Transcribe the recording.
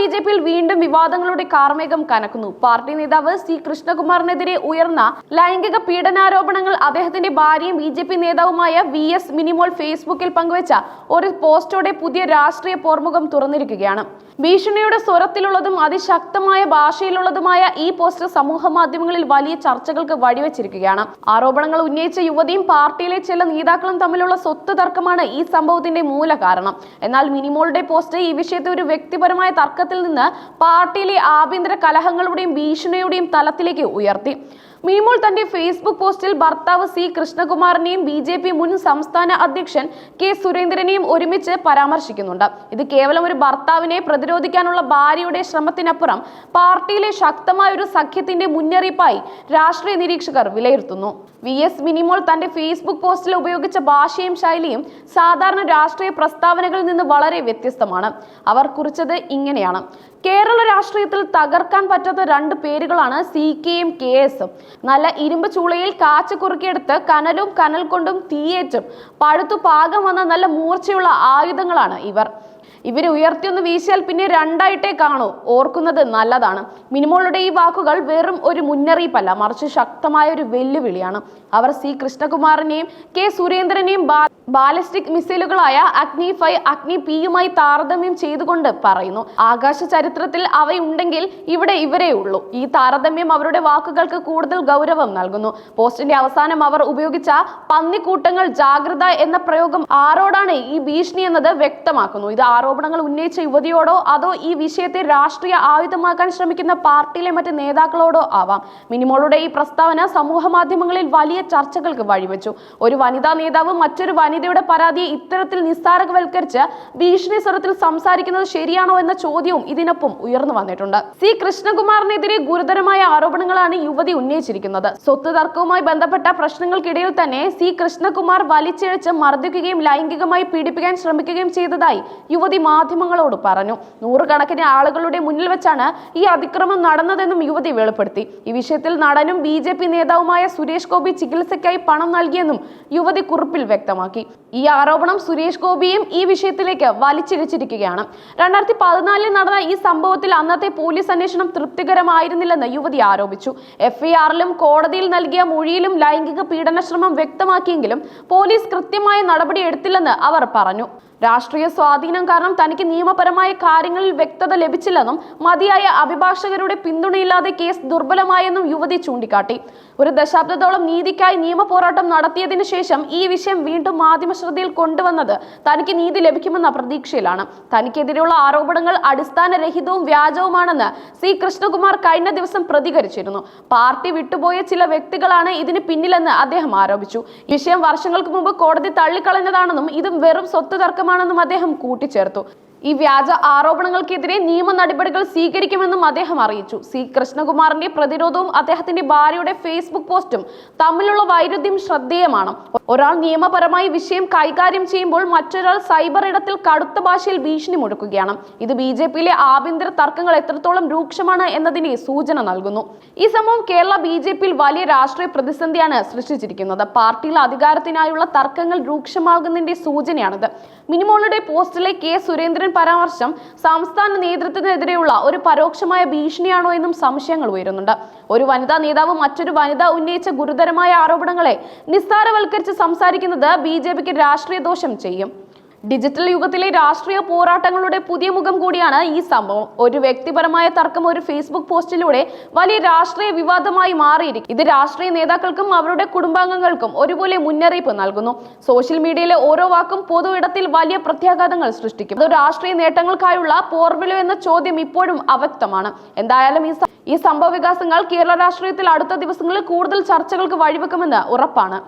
ബിജെപിയിൽ വീണ്ടും വിവാദങ്ങളുടെ കാർമേഘം കനക്കുന്നു. പാർട്ടി നേതാവ് സി കൃഷ്ണകുമാറിനെതിരെ ഉയർന്ന ലൈംഗിക പീഡനാരോപണങ്ങൾ അദ്ദേഹത്തിന്റെ ഭാര്യയും ബിജെപി നേതാവുമായ VS മിനിമോൾ ഫേസ്ബുക്കിൽ പങ്കുവച്ച ഒരു പോസ്റ്റോടെ പുതിയ രാഷ്ട്രീയ പോർമുഖം തുറന്നിരിക്കുകയാണ്. ഭീഷണിയുടെ സ്വരത്തിലുള്ളതും അതിശക്തമായ ഭാഷയിലുള്ളതുമായ ഈ പോസ്റ്റ് സമൂഹ മാധ്യമങ്ങളിൽ വലിയ ചർച്ചകൾക്ക് വഴിവെച്ചിരിക്കുകയാണ്. ആരോപണങ്ങൾ ഉന്നയിച്ച യുവതിയും പാർട്ടിയിലെ ചില നേതാക്കളും തമ്മിലുള്ള സ്വത്ത് തർക്കമാണ് ഈ സംഭവത്തിന്റെ മൂല കാരണം. എന്നാൽ മിനിമോളുടെ പോസ്റ്റ് ഈ വിഷയത്തെ ഒരു വ്യക്തിപരമായ തർക്കത്തിൽ നിന്ന് പാർട്ടിയിലെ ആഭ്യന്തര കലഹങ്ങളുടെയും ഭീഷണിയുടെയും തലത്തിലേക്ക് ഉയർത്തി. മിനിമോൾ തന്റെ ഫേസ്ബുക്ക് പോസ്റ്റിൽ ഭർത്താവ് സി കൃഷ്ണകുമാറിനെയും BJP മുൻ സംസ്ഥാന അധ്യക്ഷൻ K സുരേന്ദ്രനെയും ഒരുമിച്ച് പരാമർശിക്കുന്നുണ്ട്. ഇത് കേവലം ഒരു ഭർത്താവിനെ പ്രതിരോധിക്കാനുള്ള ഭാര്യയുടെ ശ്രമത്തിനപ്പുറം പാർട്ടിയിലെ ശക്തമായ ഒരു സഖ്യത്തിന്റെ മുന്നറിയിപ്പായി രാഷ്ട്രീയ നിരീക്ഷകർ വിലയിരുത്തുന്നു. VS മിനിമോൾ തന്റെ ഫേസ്ബുക്ക് പോസ്റ്റിൽ ഉപയോഗിച്ച ഭാഷയും ശൈലിയും സാധാരണ രാഷ്ട്രീയ പ്രസ്താവനകളിൽ നിന്ന് വളരെ വ്യത്യസ്തമാണ്. അവർ കുറിച്ചത് ഇങ്ങനെയാണ്: കേരള രാഷ്ട്രീയത്തിൽ തകർക്കാൻ പറ്റാത്ത രണ്ട് പേരുകളാണ് CK യും KS ഉം. നല്ല ഇരുമ്പ് ചൂളയിൽ കാച്ച് കുറുക്കിയെടുത്ത് കനലും കനൽ കൊണ്ടും തീയേറ്റും പഴുത്തു പാകം വന്ന നല്ല മൂർച്ചയുള്ള ആയുധങ്ങളാണ് ഇവർ. ഇവരെ ഉയർത്തിയൊന്ന് വീശിയാൽ പിന്നെ രണ്ടായിട്ടേ കാണൂ. ഓർക്കുന്നത് നല്ലതാണ്. മിനിമോളുടെ ഈ വാക്കുകൾ വെറും ഒരു മുന്നറിയിപ്പല്ല, മറിച്ച് ശക്തമായ ഒരു വെല്ലുവിളിയാണ്. അവർ സി കൃഷ്ണകുമാറിനെയും K സുരേന്ദ്രനെയും ബാലിസ്റ്റിക് മിസൈലുകളായ അഗ്നി 5, അഗ്നി P-യുമായി താരതമ്യം ചെയ്തുകൊണ്ട് പറയുന്നു. ആകാശ ചരിത്രത്തിൽ അവയുണ്ടെങ്കിൽ ഇവിടെ ഇവരേ ഉള്ളൂ. ഈ താരതമ്യം അവരുടെ വാക്കുകൾക്ക് കൂടുതൽ ഗൗരവം നൽകുന്നു. പോസ്റ്റിന്റെ അവസാനം അവർ ഉപയോഗിച്ച പന്നിക്കൂട്ടങ്ങൾ ജാഗ്രത എന്ന പ്രയോഗം ആരോടാണ് ഈ ഭീഷണി എന്നത് വ്യക്തമാക്കുന്നു. ഇത് ആരോപണങ്ങൾ ഉന്നയിച്ച യുവതിയോടോ അതോ ഈ വിഷയത്തെ രാഷ്ട്രീയ ആയുധമാക്കാൻ ശ്രമിക്കുന്ന പാർട്ടിയിലെ മറ്റ് നേതാക്കളോടോ ആവാം. മിനിമോളുടെ ഈ പ്രസ്താവന സമൂഹ മാധ്യമങ്ങളിൽ വലിയ ചർച്ചകൾക്ക് വഴിവെച്ചു. ഒരു വനിതാ നേതാവ് മറ്റൊരു വനിതയുടെ പരാതിയെ ഇത്തരത്തിൽ നിസ്സാരവൽക്കരിച്ച് ഭീഷണി സ്വരത്തിൽ സംസാരിക്കുന്നത് ശരിയാണോ എന്ന ചോദ്യവും ഇതിനൊപ്പം ഉയർന്നു വന്നിട്ടുണ്ട്. സി കൃഷ്ണകുമാറിനെതിരെ ഗുരുതരമായ ആരോപണങ്ങളാണ് യുവതി ഉന്നയിച്ചിരിക്കുന്നത്. സ്വത്ത് തർക്കവുമായി ബന്ധപ്പെട്ട പ്രശ്നങ്ങൾക്കിടയിൽ തന്നെ സി കൃഷ്ണകുമാർ വലിച്ചിഴച്ച് മർദ്ദിക്കുകയും ലൈംഗികമായി പീഡിപ്പിക്കാൻ ശ്രമിക്കുകയും ചെയ്തതായി യുവതി മാധ്യമങ്ങളോട് പറഞ്ഞു. നൂറുകണക്കിന് ആളുകളുടെ മുന്നിൽ വെച്ചാണ് ഈ അതിക്രമം നടന്നതെന്നും യുവതി വെളിപ്പെടുത്തി. ഈ വിഷയത്തിൽ നടനും BJP നേതാവുമായ സുരേഷ് ഗോപി ചികിത്സയ്ക്കായി പണം നൽകിയെന്നും യുവതി കുറിപ്പിൽ വ്യക്തമാക്കി. ഈ ആരോപണം സുരേഷ് ഗോപിയും ഈ വിഷയത്തിലേക്ക് വലിച്ചിഴച്ചിരിക്കുകയാണ്. 2014 നടന്ന ഈ സംഭവത്തിൽ അന്നത്തെ പോലീസ് അന്വേഷണം തൃപ്തികരമായിരുന്നില്ലെന്ന് യുവതി ആരോപിച്ചു. FIR-ലും കോടതിയിൽ നൽകിയ മൊഴിയിലും ലൈംഗിക പീഡന ശ്രമം വ്യക്തമാക്കിയെങ്കിലും പോലീസ് കൃത്യമായ നടപടി എടുത്തില്ലെന്ന് അവർ പറഞ്ഞു. രാഷ്ട്രീയ സ്വാധീനം കാരണം തനിക്ക് നിയമപരമായ കാര്യങ്ങളിൽ വ്യക്തത ലഭിച്ചില്ലെന്നും മതിയായ അഭിഭാഷകരുടെ പിന്തുണയില്ലാതെ കേസ് ദുർബലമായെന്നും യുവതി ചൂണ്ടിക്കാട്ടി. ഒരു ദശാബ്ദത്തോളം നീതിക്കായി നിയമ പോരാട്ടം നടത്തിയതിനു ശേഷം ഈ വിഷയം വീണ്ടും മാധ്യമ ശ്രദ്ധയിൽ കൊണ്ടുവന്നത് തനിക്ക് നീതി ലഭിക്കുമെന്ന പ്രതീക്ഷയിലാണ്. തനിക്കെതിരെയുള്ള ആരോപണങ്ങൾ അടിസ്ഥാനരഹിതവും വ്യാജവുമാണെന്ന് സി കൃഷ്ണകുമാർ കഴിഞ്ഞ ദിവസം പ്രതികരിച്ചിരുന്നു. പാർട്ടി വിട്ടുപോയ ചില വ്യക്തികളാണ് ഇതിന് പിന്നിലെന്ന് അദ്ദേഹം ആരോപിച്ചു. ഈ വിഷയം വർഷങ്ങൾക്ക് മുമ്പ് കോടതി തള്ളിക്കളഞ്ഞതാണെന്നും ഇതും വെറും സ്വത്ത് തർക്കമാണെന്നും അദ്ദേഹം കൂട്ടിച്ചേർത്തു. ഈ വ്യാജ ആരോപണങ്ങൾക്കെതിരെ നിയമ നടപടികൾ സ്വീകരിക്കുമെന്നും അദ്ദേഹം അറിയിച്ചു. സി കൃഷ്ണകുമാറിന്റെ പ്രതിരോധവും അദ്ദേഹത്തിന്റെ ഭാര്യയുടെ ഫേസ്ബുക്ക് പോസ്റ്റും തമ്മിലുള്ള വൈരുദ്ധ്യം ശ്രദ്ധേയമാണ്. ഒരാൾ നിയമപരമായി വിഷയം കൈകാര്യം ചെയ്യുമ്പോൾ മറ്റൊരാൾ സൈബർ ഇടത്തിൽ കടുത്ത ഭാഷയിൽ ഭീഷണി മുഴക്കുകയാണ്. ഇത് BJP-യിലെ ആഭ്യന്തര തർക്കങ്ങൾ എത്രത്തോളം രൂക്ഷമാണ് എന്നതിന് സൂചന നൽകുന്നു. ഈ സംഭവം കേരള BJP-യിൽ വലിയ രാഷ്ട്രീയ പ്രതിസന്ധിയാണ് സൃഷ്ടിച്ചിരിക്കുന്നത്. പാർട്ടിയിൽ അധികാരത്തിനായുള്ള തർക്കങ്ങൾ രൂക്ഷമാകുന്നതിന്റെ സൂചനയാണിത്. മിനിമോളുടെ പോസ്റ്റിലെ K സുരേന്ദ്രൻ പരാമർശം സംസ്ഥാന നേതൃത്വത്തിനെതിരെയുള്ള ഒരു പരോക്ഷമായ ഭീഷണിയാണോ എന്നും സംശയങ്ങൾ ഉയരുന്നുണ്ട്. ഒരു വനിതാ നേതാവ് മറ്റൊരു വനിത ഉന്നയിച്ച ഗുരുതരമായ ആരോപണങ്ങളെ നിസ്സാരവൽക്കരിച്ച് സംസാരിക്കുന്നത് BJP-ക്ക് രാഷ്ട്രീയ ദോഷം ചെയ്യും. ഡിജിറ്റൽ യുഗത്തിലെ രാഷ്ട്രീയ പോരാട്ടങ്ങളുടെ പുതിയ മുഖം കൂടിയാണ് ഈ സംഭവം. ഒരു വ്യക്തിപരമായ തർക്കം ഒരു ഫേസ്ബുക്ക് പോസ്റ്റിലൂടെ വലിയ രാഷ്ട്രീയ വിവാദമായി മാറിയിരിക്കും. ഇത് രാഷ്ട്രീയ നേതാക്കൾക്കും അവരുടെ കുടുംബാംഗങ്ങൾക്കും ഒരുപോലെ മുന്നറിയിപ്പ് നൽകുന്നു. സോഷ്യൽ മീഡിയയിലെ ഓരോ വാക്കും പൊതു ഇടത്തിൽ വലിയ പ്രത്യാഘാതങ്ങൾ സൃഷ്ടിക്കും. അത് രാഷ്ട്രീയ നേട്ടങ്ങൾക്കായുള്ള പോർവിളി എന്ന ചോദ്യം ഇപ്പോഴും അവ്യക്തമാണ്. എന്തായാലും ഈ സംഭവ വികാസങ്ങൾ കേരള രാഷ്ട്രീയത്തിൽ അടുത്ത ദിവസങ്ങളിൽ കൂടുതൽ ചർച്ചകൾക്ക് വഴിവെക്കുമെന്ന് ഉറപ്പാണ്.